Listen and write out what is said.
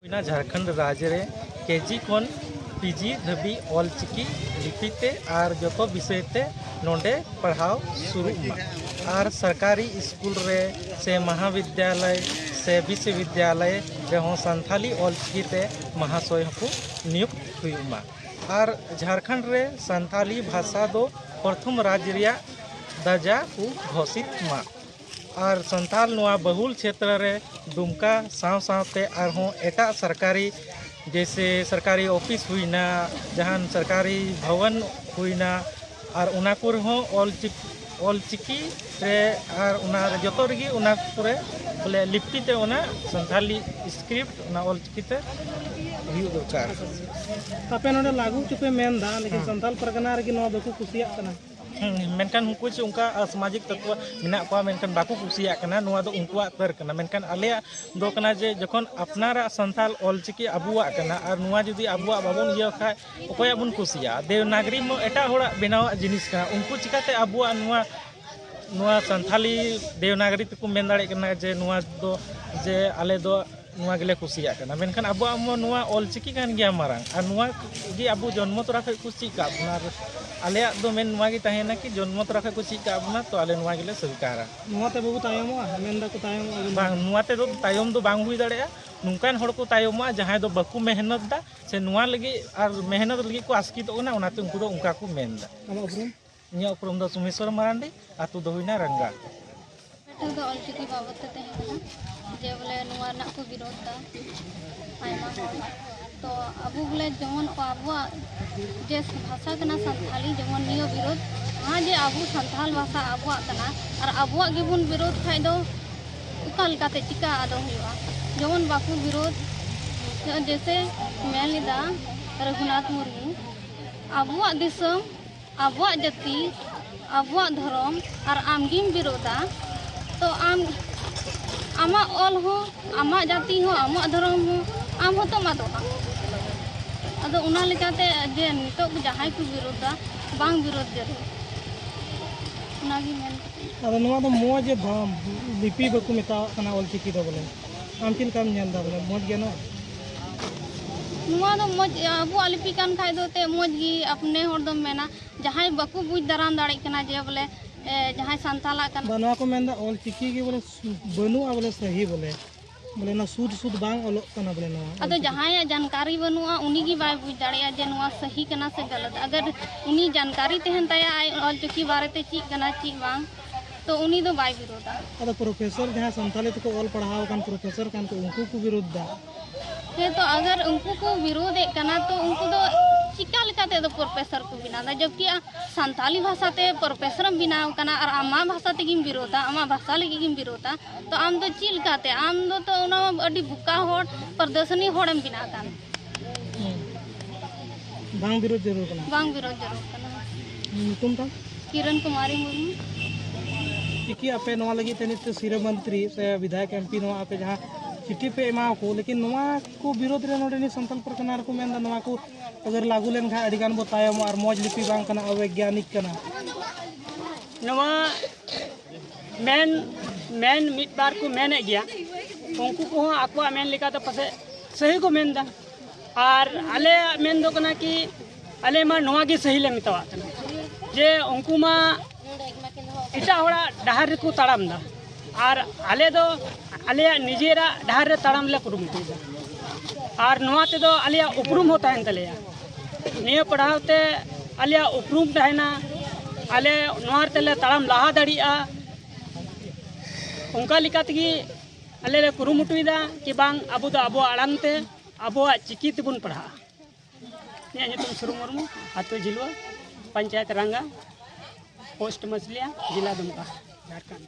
झारखंड राज्य रे केजी खन पीजी धाबी ऑलचिकी लिपिते और जो विषय ते नोंडे पढ़ाव शुरू और सरकारी स्कूल रे से महाविद्यालय से विश्वविद्यालय रेहों संथाली ऑलचिकी ते महाशय को नियुक्त हुआ और झारखंड रे संथाली भाषा दो प्रथम राज्य रिया दर्जा को घोषित मा और संथाल नवा बहुल क्षेत्र रे दुमका सावते एटा सरकारी जैसे सरकारी ऑफिस हुईना जहां सरकारी भवन हुईना और उनाकुर हो ऑलचिकी रे और उना जतो रगी उना पुरे बोले लिपि ते उना संथाली स्क्रिप्ट उना ऑलचिकी ते हुई दरकार तापे नोडे लागू चुपे मेनदा लेकिन संथाल परगना रगी नो बको कुसिया कना मेनकान हुकु चे उनका सामाजिक तत्व मेना को मेनकान बाको कुसिया कना नुआ दो उनकुआ तर कना मेनकान आले दो कना जे जखन अपनारा संथाल ऑलचिकी अबुआ कना और नुआ जुदी अबुआ बाबन इया खा ओकोया बुन कुसिया देवनागरी म एटा होड़ा बेनावा जिनिस कना उनको चिकाते अबुआ नुआ संथाली देवनागरी तको मेन दाड़े कना जे नुआ दो जे आले दो नुआ गेले कुसिया कना मेनकान अबुआ म नुआ ऑलचिकी कान गया मारांग और नुआ गी अबु जन्म तोरा खै कुसि का अपनार आले दो मेन नुआ गी तहेना कि जन्म तोरा खै कुसि का अपना तो आले नुआ गेले स्वीकारा नुआ ते बाबू तायमो मेनदा को तायम बांग नुआ ते दो तायम दो बांग हुई दाड़े नुकान हड़ को तायमा जहां दो बाकू मेहनत दा से नुआ लगी और मेहनत लगी को आस्की तो ना उनाते उनको दो उनका को मेनदा आमा उपरुम इया उपरुम दो सुमेश्वर मारांडी आतु दो हुईना रंगा तो ऑलचिकी बाबत ते जे बोले नुआ ना को विरोध दा आयमा तो अबु बोले जमन अबुआ जे भाषा कना संथाली जमन नियो विरोध हां जे अबु संथाल भाषा अबुआ कना और अबुआ गिबुन विरोध खाइ दो उकाल काते चिका आदो हुआ जमन बाकू विरोध जैसे मेलिदा रघुनाथ मुर्मू अबुआ दिसम अबुआ जाति अबुआ धर्म और आमगिम विरोधा तो आमा ऑल हो आमा जाति हो आमा धर्म हो आम हो तो मादोगा अदो उना लेकाते जे नितो जहां को विरोधा बांग विरोध जरूर उनागी मेन अदो नुआ दो मोज लिपि बको मेता कना ऑलचिकी दो बोले आम चिल काम नेल दा बोले मोज गेनो नुआ दो मोज अबु लिपि कान खाइ दो ते मोज गी अपने होर दो मेना जहां बको बुझ दरान दाड़ी कना जे बोले जहां संताला कन बनवा को मेंदा ऑलचिकी के बोले बनु बोले सही बोले ना सुध बांग ओलो कना बोले ना अदो जहां जानकारी बनुआ उनी की बाय बुझ दाड़िया जे नुआ सही कना से गलत अगर उनी जानकारी तेहन ताया ऑलचिकी बारे ते ची कना ची बांग तो उनी दो बाय विरोधा अदो प्रोफेसर जहां संताली तो ऑल पढ़ाव कान प्रोफेसर कान को उनको को विरोध दा है तो अगर उनको को विरोध कना तो उनको तो चिका लेकाते दो प्रोफेसर को बिना दा जबकि संताली भाषा ते प्रोफेसर बिनाव कना और आमा भाषा ते गिम विरोधा आमा भाषा लगी गिम विरोधा तो आम तो चिल काते आम दो तो उना अडी बुका होड़ प्रदर्शनी होड़म बिना कान बांग विरोध जरूर कना बांग विरोध जरूर कना तुम ता किरण कुमारी मुर्मू चिकी आपे नवा लगी तनी तो सिर मंत्री से विधायक एमपी नवा आपे जहां चिट्ठी पे एमा को लेकिन नवा को विरोध रे नोडे नि संतल परकना को मेन नवा को अगर लागू लेन खा अडिगान बो तायम और मौज लिपि बांग कना अवैज्ञानिक कना नवा मेन मिट बार को मेने गया उनको को आकवा मेन लिखा तो पसे सही को मेन दा और आले मेन दो कना कि आले मा नवा की सही ले मितवा जे उनको मा इटा होड़ा डहार को ताड़ाम दा और आले दो आले निजेरा डहार रे ताड़ाम ले कुरुमुटु और नवा ते दो आले उपरुम होता है तलेया निये पढ़ावते आले उपरुम तहना आले नवार तेले ताड़ाम लाहा दाड़िया उनका लिखा तगी आले ले कुरुमुटुइदा कि बांग अबु दो अबो आड़ांगते अबो चिकी तेबुन पढ़ा ने तुम सुरु मुर्मू आतो जिलवा पंचायत रंगा पोस्ट मछलिया जिला दुमका झारखंड।